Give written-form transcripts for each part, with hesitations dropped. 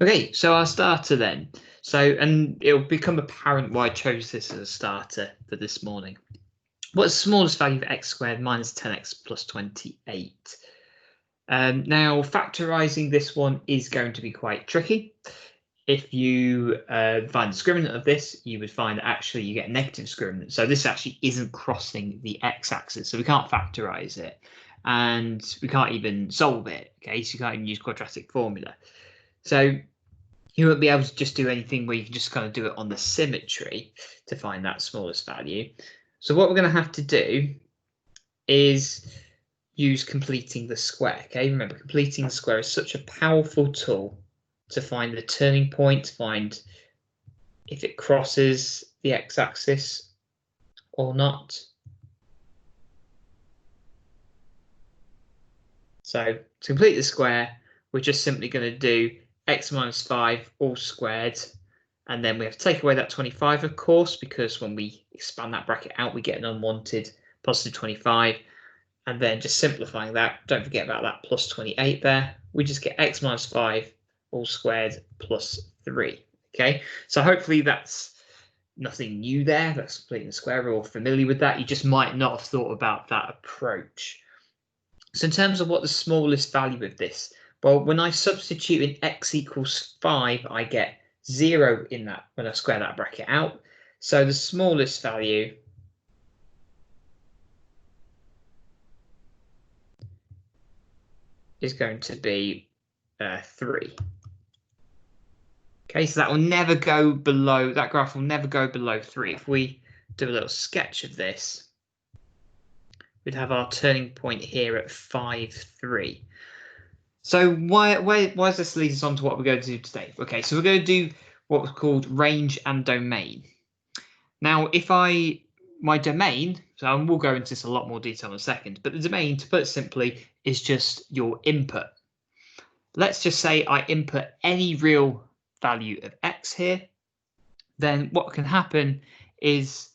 Okay, so our starter then. And it'll become apparent why I chose this as a starter for this morning. What's the smallest value of x squared minus 10x plus 28? Now, factorizing this one is going to be quite tricky. If you find the discriminant of this, you would find that actually you get a negative discriminant. So this actually isn't crossing the x-axis, so we can't factorize it. And we can't even solve it, okay? So you can't even use quadratic formula. So you won't be able to just do anything where you can just kind of do it on the symmetry to find that smallest value. So what we're going to have to do is use completing the square. Okay, remember, completing the square is such a powerful tool to find the turning point, to find if it crosses the x-axis or not. So to complete the square, we're just simply going to do x minus 5 all squared, and then we have to take away that 25, of course, because when we expand that bracket out, we get an unwanted positive 25. And then just simplifying that, don't forget about that plus 28 there. We just get x minus 5 all squared plus 3. Okay, so hopefully that's nothing new there. That's completing the square. We're all familiar with that. You just might not have thought about that approach. So in terms of what the smallest value of this, well, when I substitute in x equals 5, I get 0 in that when I square that bracket out. So the smallest value is going to be 3. Okay, so that will never go below, that graph will never go below 3. If we do a little sketch of this, we'd have our turning point here at 5, 3. So why does this lead us on to what we're going to do today? Okay, so we're going to do what's called range and domain. Now, my domain, so we'll go into this a lot more detail in a second, but the domain, to put it simply, is just your input. Let's just say I input any real value of x here. Then what can happen is,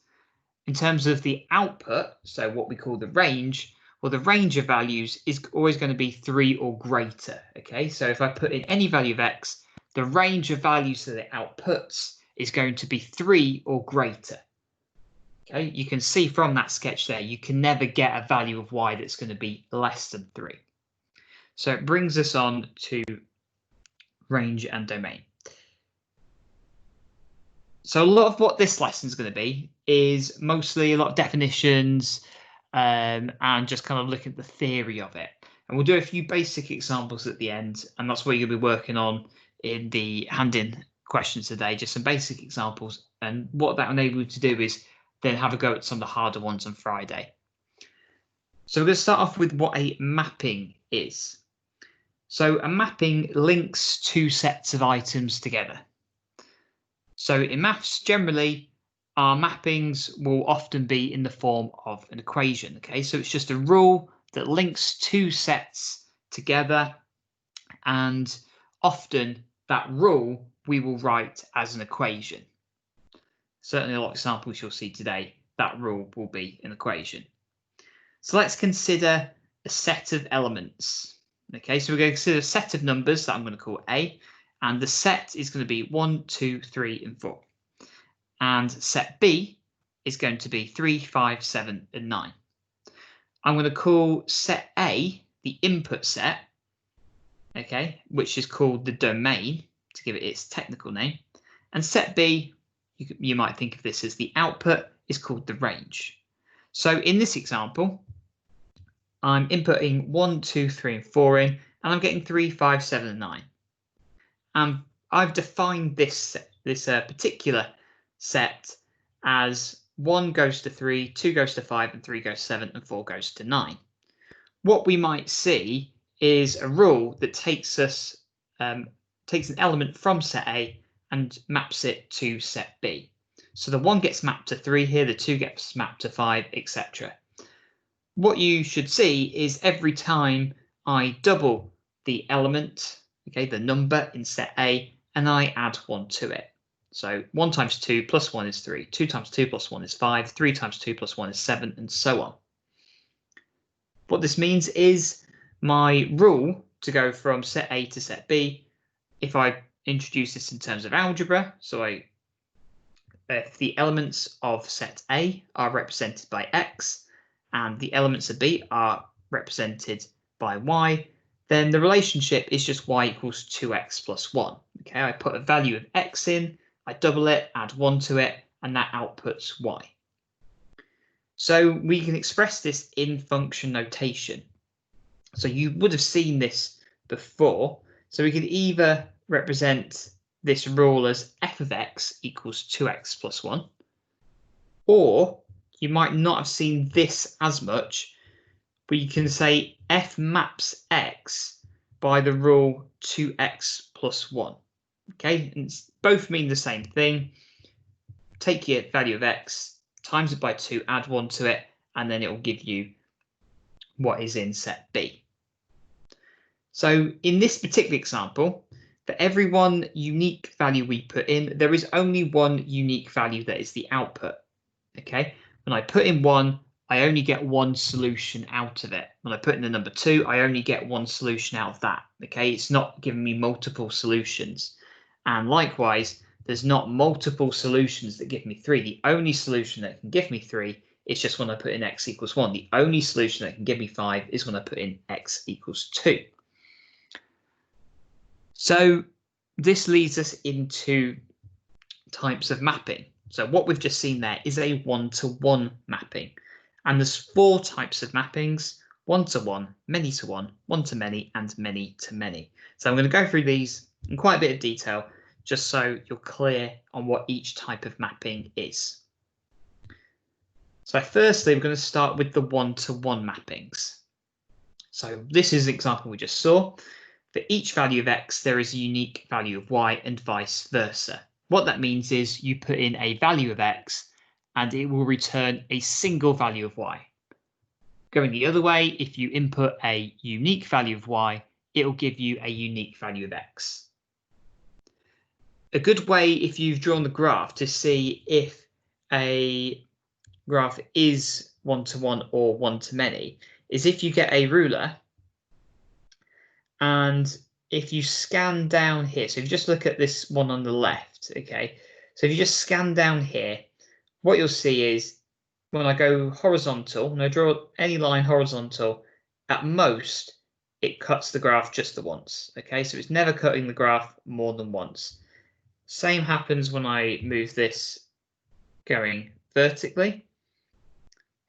in terms of the output, so what we call the range, well, the range of values is always going to be 3 or greater. Okay, so if I put in any value of x, the range of values that it outputs is going to be 3 or greater. Okay, you can see from that sketch there, you can never get a value of y that's going to be less than 3. So it brings us on to range and domain. So a lot of what this lesson is going to be is mostly a lot of definitions and just kind of look at the theory of it. And we'll do a few basic examples at the end, and that's what you'll be working on in the hand-in questions today, just some basic examples. And what that enables you to do is then have a go at some of the harder ones on Friday. So we're going to start off with what a mapping is. So a mapping links two sets of items together. So in maths, generally, our mappings will often be in the form of an equation. Okay, so it's just a rule that links two sets together, and often that rule we will write as an equation. Certainly a lot of examples you'll see today, that rule will be an equation. So let's consider a set of elements. Okay, so we're going to consider a set of numbers that I'm going to call A, and the set is going to be 1, 2, 3, and 4. And set B is going to be 3, 5, 7, and 9. I'm going to call set A the input set, okay, which is called the domain, to give it its technical name. And set B, you might think of this as the output, is called the range. So in this example, I'm inputting 1, 2, 3, and 4 in, and I'm getting 3, 5, 7, and 9. I've defined this particular set as 1 goes to 3, 2 goes to 5, and 3 goes to 7, and 4 goes to 9. What we might see is a rule that takes an element from set A and maps it to set B. So the 1 gets mapped to 3 here, the 2 gets mapped to 5, etc. What you should see is every time I double the element, okay, the number in set A, and I add 1 to it. So 1 times 2 plus 1 is 3, 2 times 2 plus 1 is 5, 3 times 2 plus 1 is 7, and so on. What this means is my rule to go from set A to set B, if I introduce this in terms of algebra. So if the elements of set A are represented by X and the elements of B are represented by Y, then the relationship is just Y equals 2X plus 1. Okay, I put a value of X in, I double it, add 1 to it, and that outputs Y. So we can express this in function notation. So you would have seen this before. So we could either represent this rule as f of x equals 2x plus 1, or you might not have seen this as much, but you can say f maps x by the rule 2x plus 1. Okay, and both mean the same thing. Take your value of x, times it by 2, add 1 to it, and then it will give you what is in set B. So in this particular example, for every one unique value we put in, there is only one unique value that is the output. Okay, when I put in 1, I only get one solution out of it. When I put in the number 2, I only get one solution out of that. Okay, it's not giving me multiple solutions. And likewise, there's not multiple solutions that give me 3. The only solution that can give me 3 is just when I put in x equals 1. The only solution that can give me 5 is when I put in x equals 2. So this leads us into types of mapping. So what we've just seen there is a one-to-one mapping. And there's 4 types of mappings: one-to-one, many-to-one, one-to-many, and many-to-many. So I'm going to go through these in quite a bit of detail, just so you're clear on what each type of mapping is. So firstly, we're going to start with the one-to-one mappings. So this is the example we just saw. For each value of x, there is a unique value of y and vice versa. What that means is you put in a value of x and it will return a single value of y. Going the other way, if you input a unique value of y, it will give you a unique value of x. A good way, if you've drawn the graph, to see if a graph is one-to-one or one-to-many is if you get a ruler and if you scan down here. So if you just look at this one on the left, okay, so if you just scan down here, what you'll see is when I go horizontal, when I draw any line horizontal, at most it cuts the graph just the once. Okay, so it's never cutting the graph more than once. Same happens when I move this going vertically.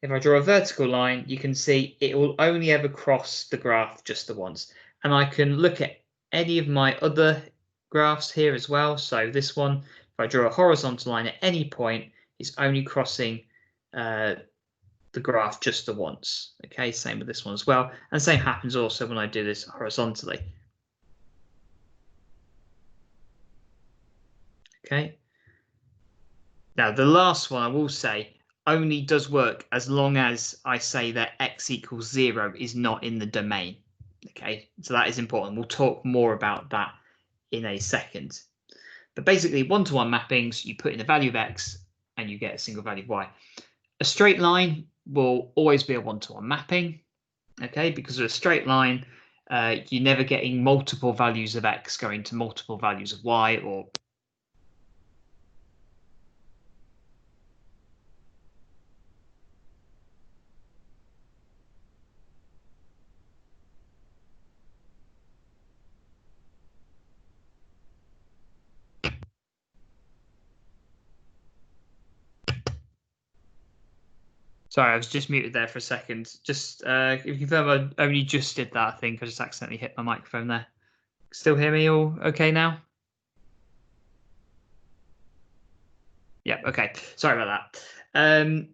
If I draw a vertical line, you can see it will only ever cross the graph just the once. And I can look at any of my other graphs here as well. So this one, if I draw a horizontal line at any point, it's only crossing the graph just the once. Okay, same with this one as well. And same happens also when I do this horizontally. Okay. Now the last one I will say only does work as long as I say that x equals 0 is not in the domain. Okay, so that is important. We'll talk more about that in a second. But basically, one-to-one mappings, you put in a value of x and you get a single value of y. A straight line will always be a one-to-one mapping, okay, because of a straight line, you're never getting multiple values of x going to multiple values of y, or sorry, I was just muted there for a second. Just if you confirm, I only just did that. I think I just accidentally hit my microphone there. Still hear me all okay now? Yeah, okay. Sorry about that.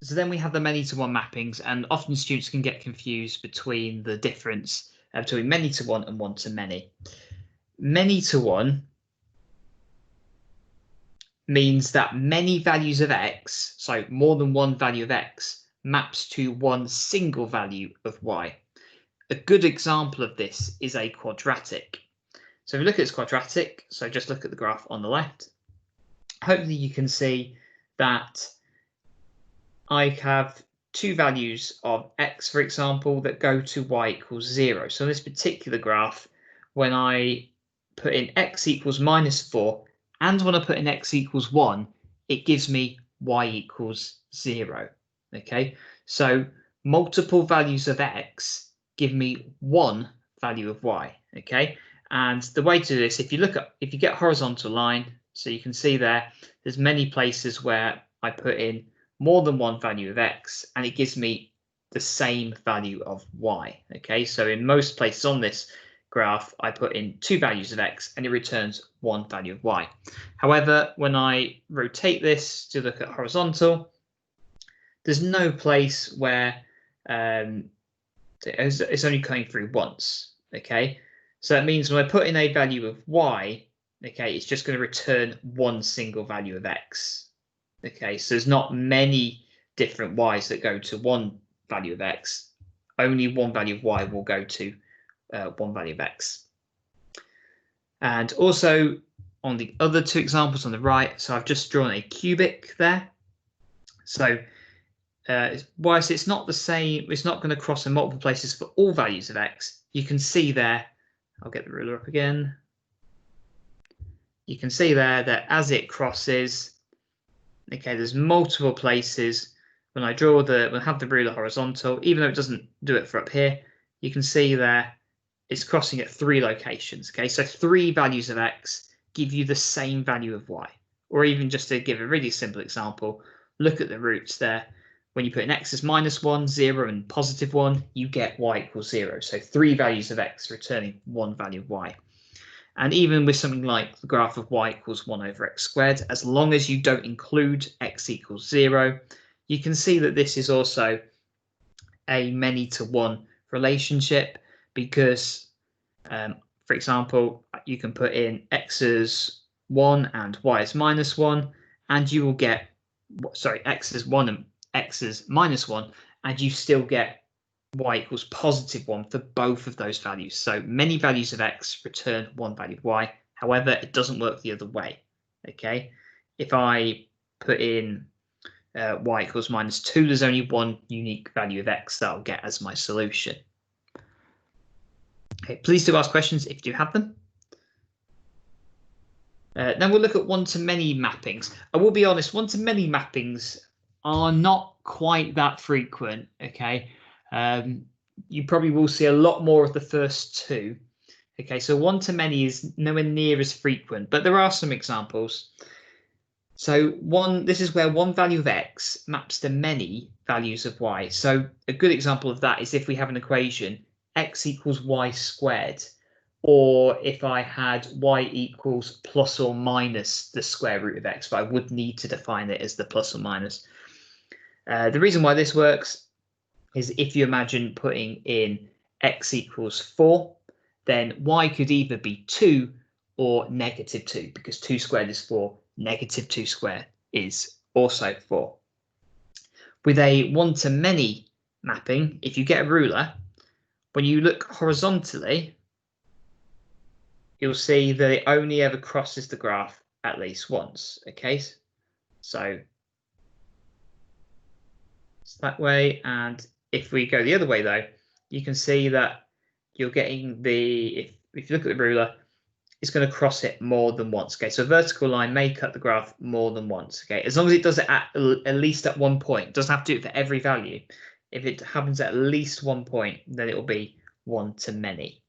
So then we have the many-to-one mappings, and often students can get confused between the difference between many-to-one and one-to-many. Many-to-one means that many values of x, so more than one value of x, maps to one single value of y. A good example of this is a quadratic. So if you look at this quadratic, so just look at the graph on the left, hopefully you can see that I have 2 values of x, for example, that go to y equals 0. So in this particular graph, when I put in x equals -4 and when I put in x equals 1, it gives me y equals 0. Okay, so multiple values of x give me one value of y. Okay, and the way to do this, if you get horizontal line, so you can see there's many places where I put in more than one value of x and it gives me the same value of y. Okay, so in most places on this graph, I put in two values of x and it returns one value of y. However, when I rotate this to look at horizontal, there's no place where it's only coming through once. Okay, so that means when I put in a value of y, okay, it's just going to return one single value of x. Okay, so there's not many different y's that go to one value of x. Only one value of y will go to one value of x. And also on the other two examples on the right, so I've just drawn a cubic there. So whilst it's not the same, it's not going to cross in multiple places for all values of x. You can see there, I'll get the ruler up again. You can see there that as it crosses, okay, there's multiple places. When I draw when I have the ruler horizontal, even though it doesn't do it for up here, you can see there it's crossing at 3 locations. Okay, so 3 values of x give you the same value of y. Or even just to give a really simple example, look at the roots there. When you put in x as -1, 0, and +1, you get y equals 0. So 3 values of x returning one value of y. And even with something like the graph of y equals 1 over x squared, as long as you don't include x equals 0, you can see that this is also a many-to-one relationship because, for example, you can put in x as 1 and y as -1, and you will get, x as 1 and x is -1, and you still get y equals +1 for both of those values. So many values of x return one value of y. However, it doesn't work the other way. Okay, if I put in y equals -2, there's only one unique value of x that I'll get as my solution. Okay, please do ask questions if you have them. Then we'll look at one-to-many mappings. I will be honest, one-to-many mappings are not quite that frequent. Okay, you probably will see a lot more of the first two. Okay, so one-to-many is nowhere near as frequent, but there are some examples. So this is where one value of x maps to many values of y. So a good example of that is if we have an equation x equals y squared, or if I had y equals plus or minus the square root of x, but I would need to define it as the plus or minus. The reason why this works is if you imagine putting in x equals 4, then y could either be 2 or -2, because 2 squared is 4, -2 squared is also 4. With a one-to-many mapping, if you get a ruler, when you look horizontally, you'll see that it only ever crosses the graph at least once. Okay, so it's that way. And if we go the other way, though, you can see that you're getting if you look at the ruler, it's going to cross it more than once. Okay, so a vertical line may cut the graph more than once. Okay, as long as it does it at least at one point. It doesn't have to do it for every value. If it happens at least one point, then it will be one-to-many.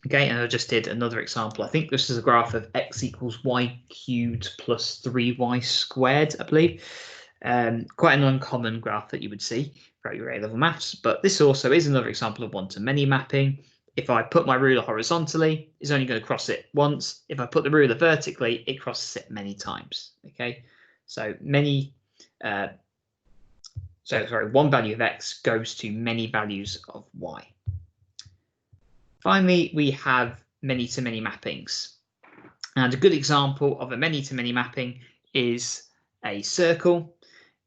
Okay, and I just did another example. I think this is a graph of x equals y cubed plus 3y squared, I believe. Quite an uncommon graph that you would see throughout your A-level maths, but this also is another example of one-to-many mapping. If I put my ruler horizontally, it's only going to cross it once. If I put the ruler vertically, it crosses it many times. Okay, so one value of x goes to many values of y. Finally, we have many-to-many mappings. And a good example of a many-to-many mapping is a circle,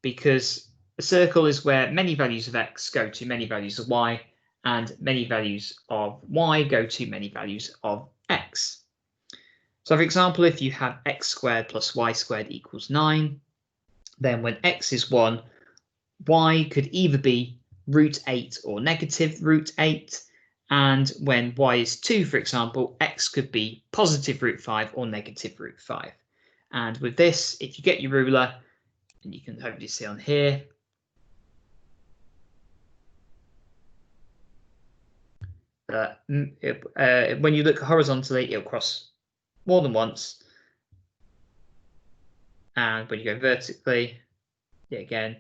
because a circle is where many values of x go to many values of y, and many values of y go to many values of x. So for example, if you have x squared plus y squared equals 9, then when x is 1, y could either be root 8 or -root 8. And when y is 2, for example, x could be positive root 5 or negative root 5. And with this, if you get your ruler, and you can hopefully see on here, when you look horizontally, it'll cross more than once. And when you go vertically, yet again,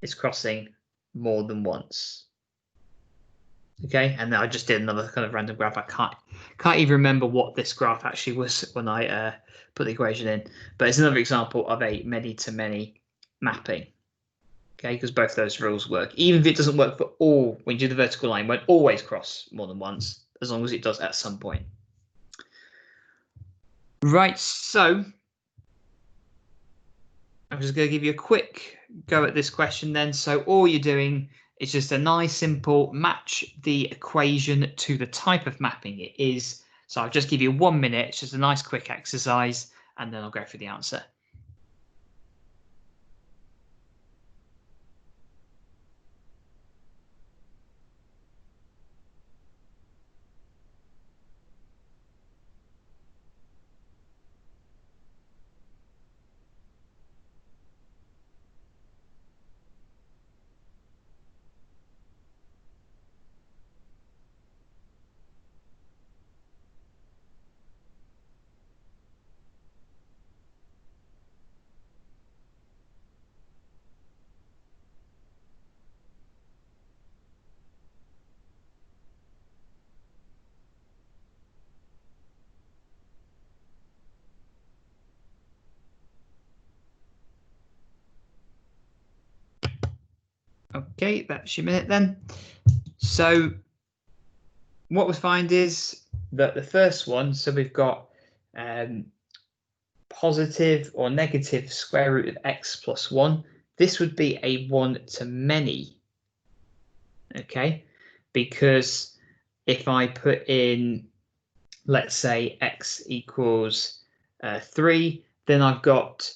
it's crossing more than once. Okay, and then I just did another kind of random graph. I can't even remember what this graph actually was when I put the equation in, but it's another example of a many-to-many mapping. Okay, because both those rules work. Even if it doesn't work for all, when you do the vertical line, it won't always cross more than once, as long as it does at some point. Right, so I'm just going to give you a quick go at this question then. So all you're doing is just a nice simple match the equation to the type of mapping it is. So I'll just give you 1 minute. It's just a nice quick exercise, and then I'll go through the answer. Okay, that's your minute then. So what we find is that the first one, so we've got positive or negative square root of x plus 1. This would be a one-to-many, okay? Because if I put in, let's say, x equals 3, then I've got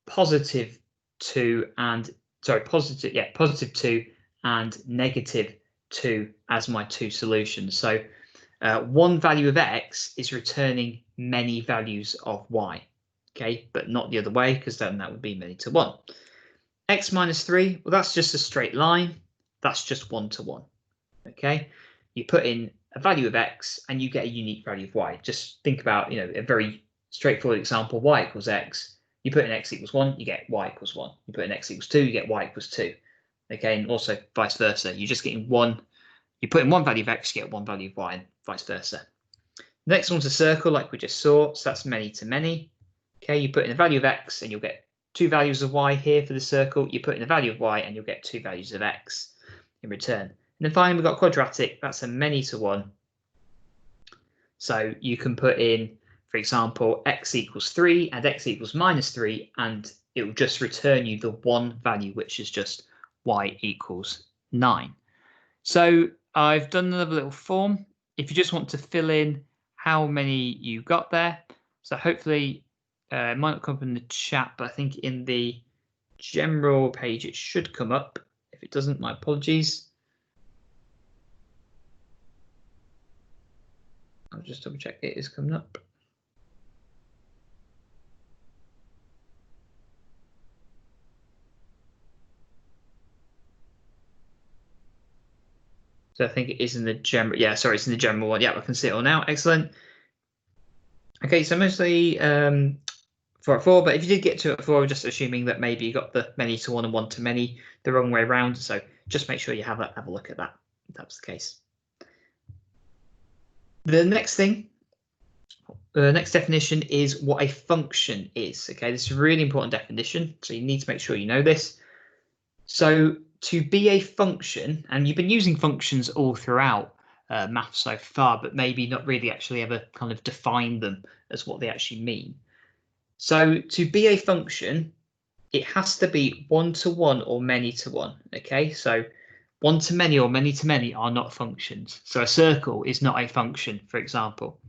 positive 2 and, sorry, positive 2 and negative 2 as my two solutions. So one value of x is returning many values of y, okay, but not the other way, because then that would be many to 1. X minus 3, well, that's just a straight line. That's just 1 to 1, okay? You put in a value of x and you get a unique value of y. Just think about, a very straightforward example, y equals x. You put in x equals 1, you get y equals 1. You put in x equals 2, you get y equals 2. Okay, and also vice versa. You're just getting one. You put in one value of x, you get one value of y, and vice versa. The next one's a circle, like we just saw, so that's many to many. Okay, you put in a value of x, and you'll get two values of y here for the circle. You put in a value of y, and you'll get two values of x in return. And then finally, we've got quadratic. That's a many to 1. So you can put in, for example, x equals 3 and x equals minus 3, and it will just return you the one value, which is just y equals 9. So I've done another little form. If you just want to fill in how many you got there, so hopefully it might not come up in the chat, but I think in the general page it should come up. If it doesn't, my apologies. I'll just double check it is coming up. So I think it is in the general. Yeah, sorry, it's in the general one. Yeah, I can see it all now. Excellent. Okay, so mostly 4 at 4, but if you did get 2 at 4, we're just assuming that maybe you got the many to 1 and 1 to many the wrong way around. So just make sure you have a look at that if that's the case. The next thing, the next definition is what a function is. Okay, this is a really important definition, so you need to make sure you know this. So to be a function, and you've been using functions all throughout maths so far, but maybe not really actually ever kind of defined them as what they actually mean. So to be a function, it has to be 1 to 1 or many to 1. Okay, so 1 to many or many to many are not functions. So a circle is not a function, for example.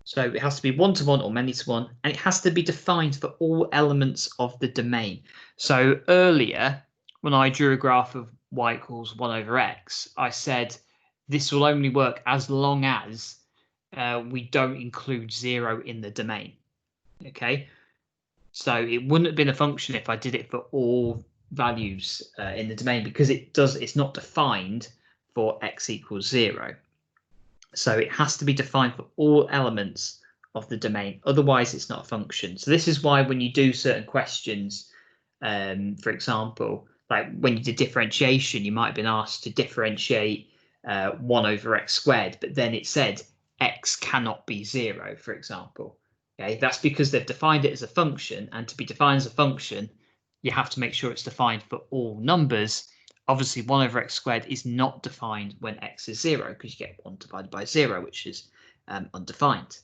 So it has to be 1 to 1 or many to 1, and it has to be defined for all elements of the domain. So earlier, when I drew a graph of y equals 1 over x, I said this will only work as long as we don't include 0 in the domain. Okay, so it wouldn't have been a function if I did it for all values in the domain, because it's not defined for x equals 0. So it has to be defined for all elements of the domain, otherwise it's not a function. So this is why when you do certain questions, for example, like when you did differentiation, you might have been asked to differentiate 1 over x squared, but then it said x cannot be 0, for example. Okay, that's because they've defined it as a function, and to be defined as a function, you have to make sure it's defined for all numbers. Obviously, 1 over x squared is not defined when x is 0, because you get 1 divided by 0, which is undefined.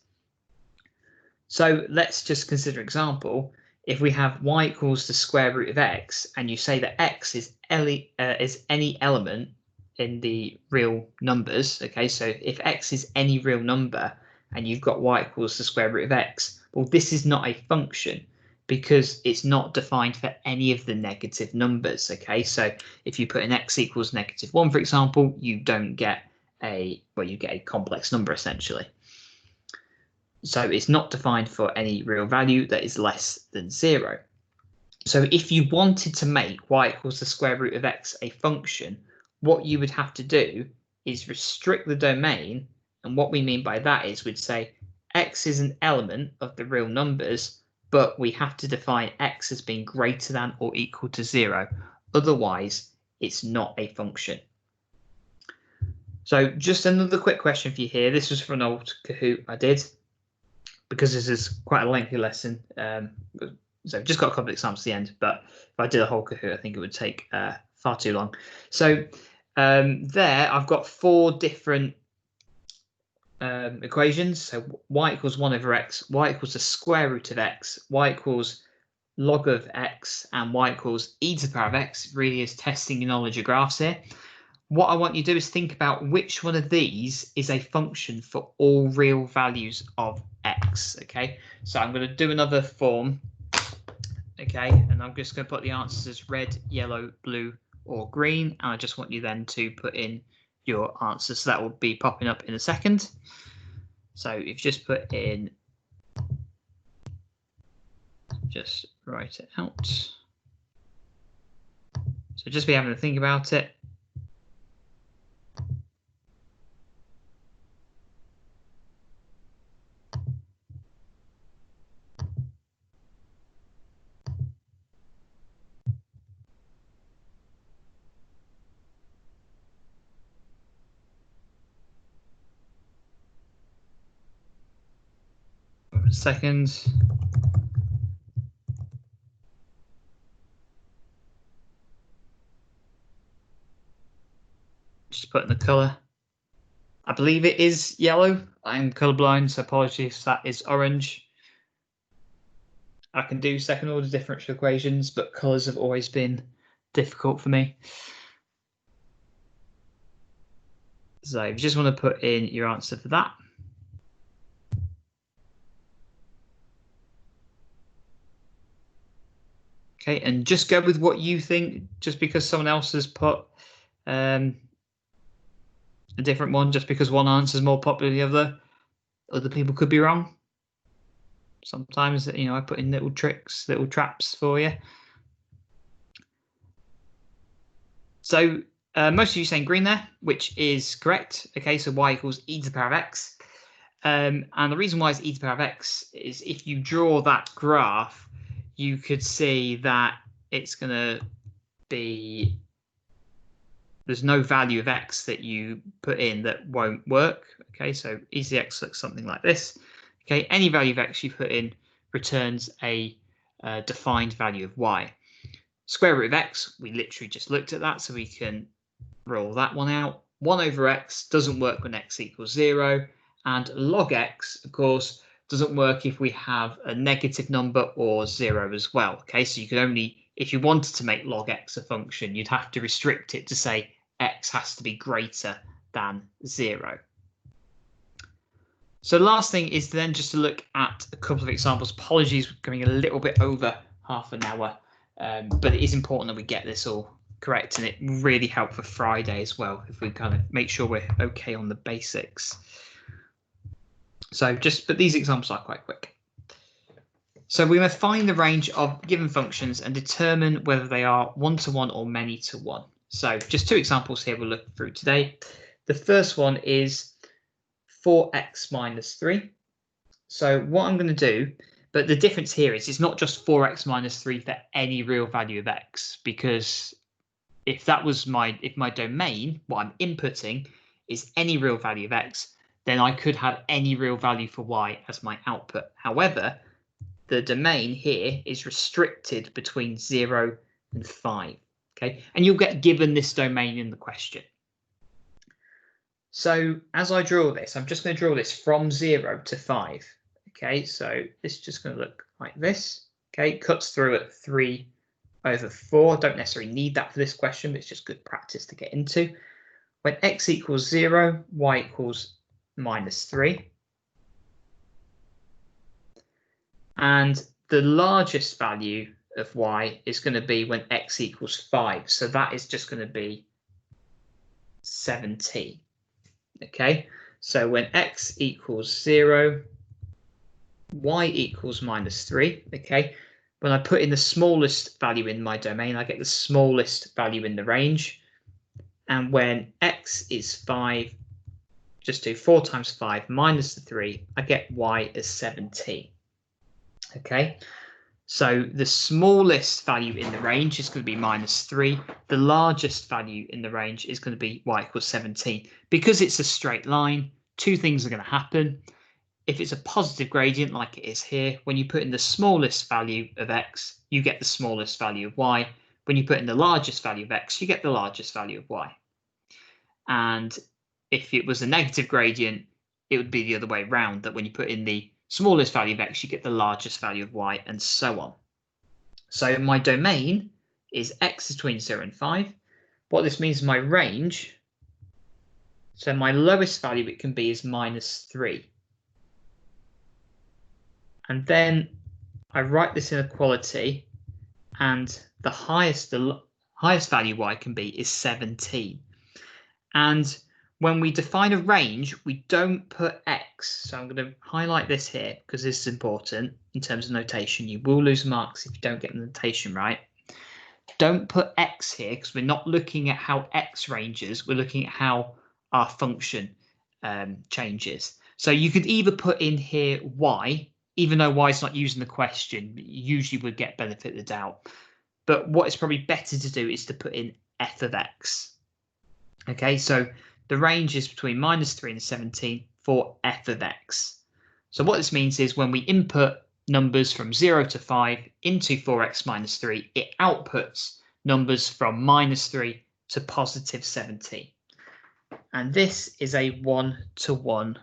So let's just consider an example. If we have y equals the square root of x, and you say that x is any element in the real numbers, okay, so if x is any real number and you've got y equals the square root of x, well, this is not a function because it's not defined for any of the negative numbers, okay? So if you put in x equals -1, for example, you don't get you get a complex number essentially. So it's not defined for any real value that is less than 0. So if you wanted to make y equals the square root of x a function, what you would have to do is restrict the domain. And what we mean by that is we'd say x is an element of the real numbers, but we have to define x as being greater than or equal to 0. Otherwise, it's not a function. So just another quick question for you here. This was from an old Kahoot I did, because this is quite a lengthy lesson. So I've just got a couple of examples at the end, but if I did a whole Kahoot, I think it would take far too long. So there I've got 4 different equations. So y equals 1 over x, y equals the square root of x, y equals log of x, and y equals e to the power of x. Really is testing your knowledge of graphs here. What I want you to do is think about which one of these is a function for all real values of x. Okay, so I'm going to do another form. Okay, and I'm just going to put the answers as red, yellow, blue, or green. And I just want you then to put in your answers. So that will be popping up in a second. So you've just put in, just write it out. So just be having to think about it. Seconds. Just put in the color. I believe it is yellow. I'm colorblind, so apologies if that is orange. I can do second order differential equations, but colors have always been difficult for me. So if you just want to put in your answer for that. Okay, and just go with what you think. Just because someone else has put a different one, just because one answer is more popular than the other people could be wrong. Sometimes, you know, I put in little tricks, little traps for you. So most of you saying green there, which is correct. Okay, so y equals e to the power of x. And the reason why it's e to the power of x is if you draw that graph, you could see that it's going to be, there's no value of x that you put in that won't work. Okay, so e to the x looks something like this. Okay, any value of x you put in returns a defined value of y. Square root of x, we literally just looked at that, so we can roll that one out. 1 over x doesn't work when x equals 0, and log x, of course, doesn't work if we have a negative number or 0 as well. Okay, so you could only, if you wanted to make log x a function, you'd have to restrict it to say x has to be greater than 0. So the last thing is then just to look at a couple of examples. Apologies for going a little bit over half an hour, but it is important that we get this all correct, and it really helped for Friday as well if we kind of make sure we're okay on the basics. So but these examples are quite quick. So we must find the range of given functions and determine whether they are one-to-one or many-to-one. So just two examples here we'll look through today. The first one is 4x minus 3. So what I'm going to do, but the difference here is it's not just 4x minus 3 for any real value of x, because if that was my domain, what I'm inputting is any real value of x, then I could have any real value for y as my output. However, the domain here is restricted between 0 and 5. Okay, and you'll get given this domain in the question. So as I draw this, I'm just going to draw this from 0 to 5. Okay, so this is just going to look like this. Okay, cuts through at 3/4. Don't necessarily need that for this question, but it's just good practice to get into. When x equals 0, y equals minus 3. And the largest value of y is going to be when x equals 5. So that is just going to be 17. Okay, so when x equals 0, y equals minus 3. Okay, when I put in the smallest value in my domain, I get the smallest value in the range. And when x is 5, just do 4 times 5 minus the 3, I get y as 17. Okay, so the smallest value in the range is going to be minus 3. The largest value in the range is going to be y equals 17. Because it's a straight line, two things are going to happen. If it's a positive gradient like it is here, when you put in the smallest value of x, you get the smallest value of y. When you put in the largest value of x, you get the largest value of y. And if it was a negative gradient, it would be the other way around, that when you put in the smallest value of x, you get the largest value of y, and so on. So my domain is x between 0 and 5. What this means is my range, so my lowest value it can be is minus 3. And then I write this inequality, and the highest value y can be is 17. And when we define a range, we don't put x. So I'm going to highlight this here because this is important in terms of notation. You will lose marks if you don't get the notation right. Don't put x here because we're not looking at how x ranges. We're looking at how our function changes. So you could either put in here y, even though y is not used in the question, you usually would get benefit of the doubt. But what is probably better to do is to put in f of x. Okay, so the range is between minus 3 and 17 for f of x. So what this means is when we input numbers from 0 to 5 into 4x minus 3, it outputs numbers from minus 3 to positive 17. And this is a one-to-one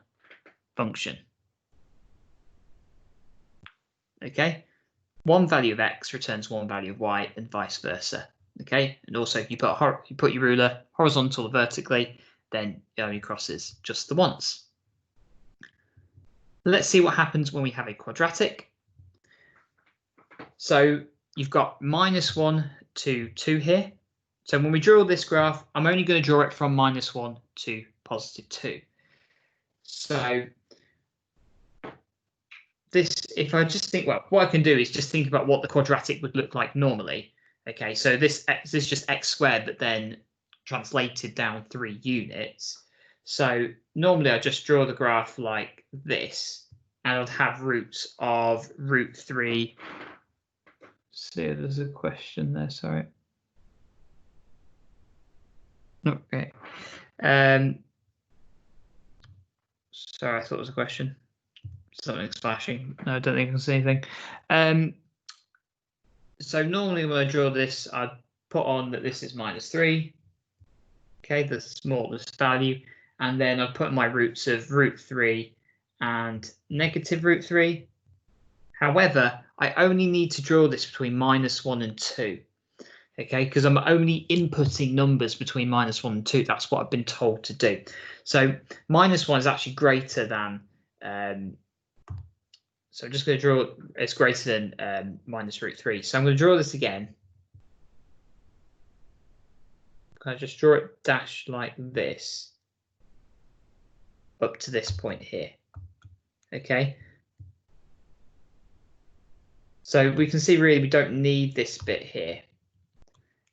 function. Okay, one value of x returns one value of y and vice versa. Okay, and also if you put your ruler horizontal or vertically, then it only crosses just the once. Let's see what happens when we have a quadratic. So you've got -1 to 2 here. So when we draw this graph, I'm only going to draw it from -1 to positive 2. So this, if I just think, well, what I can do is just think about what the quadratic would look like normally. Okay, so this is just x squared, but then translated down 3 units. So normally I just draw the graph like this, and I'd have roots of √3. See, there's a question there. Sorry. Okay. Sorry, I thought it was a question. Something's flashing. No, I don't think I can see anything. So normally when I draw this, I'd put on that this is -3. Okay, the smallest value, and then I'd put my roots of √3 and negative √3. However, I only need to draw this between -1 and 2. Okay, because I'm only inputting numbers between -1 and 2. That's what I've been told to do. So -1 is actually greater than. So I'm just going to draw it's greater than -√3. So I'm going to draw this again. I just draw it dashed like this up to this point here. Okay. So we can see really we don't need this bit here.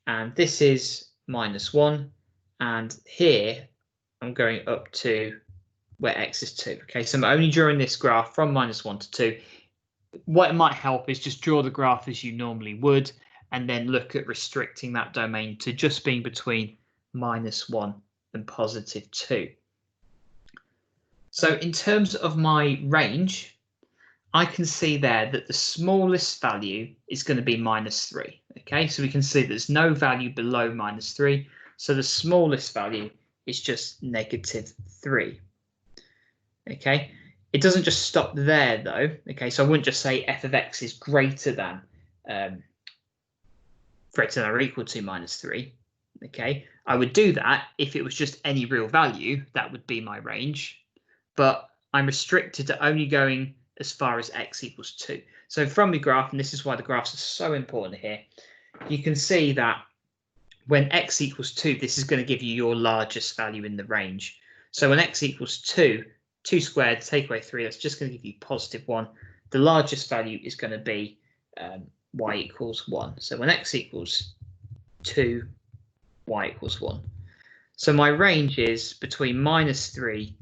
And this is -1. And here I'm going up to where x is 2. Okay, so I'm only drawing this graph from -1 to 2. What it might help is just draw the graph as you normally would, and then look at restricting that domain to just being between -1 and +2. So in terms of my range, I can see there that the smallest value is going to be -3. Okay, so we can see there's no value below -3. So the smallest value is just -3. Okay, it doesn't just stop there though. Okay, so I wouldn't just say f of x is greater than or equal to -3. Okay, I would do that if it was just any real value. That would be my range, but I'm restricted to only going as far as x equals 2. So from the graph, and this is why the graphs are so important here, you can see that when x equals 2, this is going to give you your largest value in the range. So when x equals 2, 2 squared, take away 3, that's just going to give you +1. The largest value is going to be y equals 1. So when x equals 2, y equals 1. So my range is between -3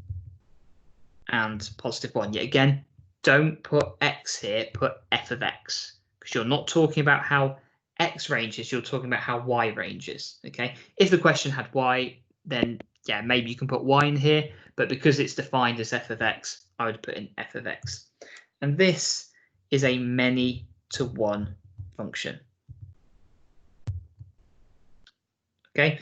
and +1. Yet again, don't put x here, put f of x, because you're not talking about how x ranges, you're talking about how y ranges. Okay, if the question had y, then yeah, maybe you can put y in here, but because it's defined as f of x, I would put in f of x. And this is a many-to-one function. Okay,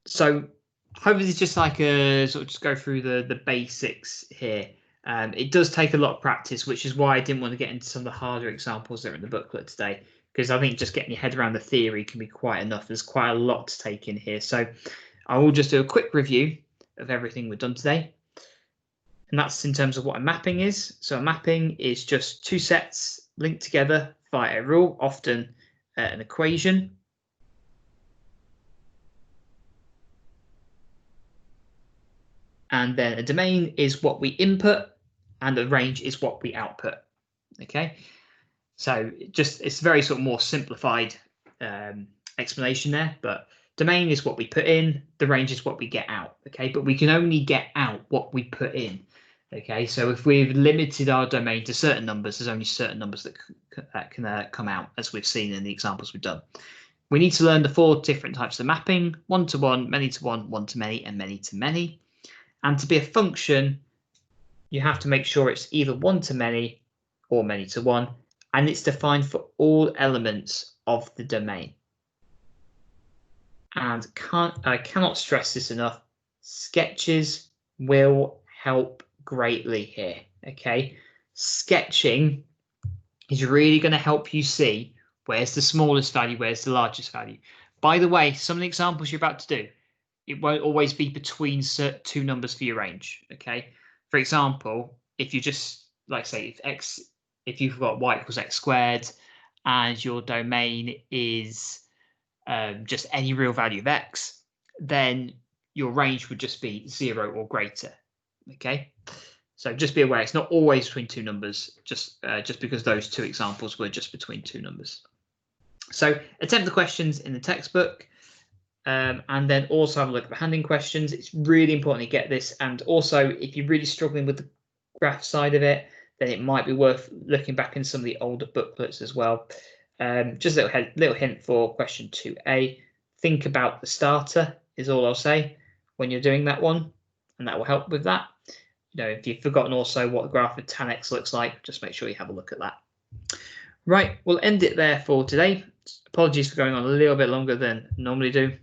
so hopefully it's just like a sort of just go through the basics here. It does take a lot of practice, which is why I didn't want to get into some of the harder examples that are in the booklet today, because I think just getting your head around the theory can be quite enough. There's quite a lot to take in here. So I will just do a quick review of everything we've done today. And that's in terms of what a mapping is. So a mapping is just two sets linked together via a rule, often an equation. And then a domain is what we input and a range is what we output. Okay, so it's very sort of more simplified explanation there, but domain is what we put in, the range is what we get out. Okay, but we can only get out what we put in. Okay, so if we've limited our domain to certain numbers, there's only certain numbers that can come out, as we've seen in the examples we've done. We need to learn the 4 different types of mapping: one-to-one, many-to-one, one-to-many, and many-to-many. And to be a function, you have to make sure it's either one-to-many or many-to-one, and it's defined for all elements of the domain. And I cannot stress this enough, sketches will help greatly here. Okay, sketching is really going to help you see where's the smallest value, where's the largest value. By the way, some of the examples you're about to do, it won't always be between two numbers for your range. Okay, for example, if you just like say if you've got y equals x squared and your domain is just any real value of x, then your range would just be 0 or greater. Okay, so just be aware it's not always between two numbers, just because those two examples were just between two numbers. So attempt the questions in the textbook. And then also have a look at the handling questions. It's really important to get this. And also, if you're really struggling with the graph side of it, then it might be worth looking back in some of the older booklets as well. Just a little hint for question 2A. Think about the starter is all I'll say when you're doing that one, and that will help with that. You know, if you've forgotten also what the graph of tan x looks like, just make sure you have a look at that. Right, we'll end it there for today. Apologies for going on a little bit longer than I normally do.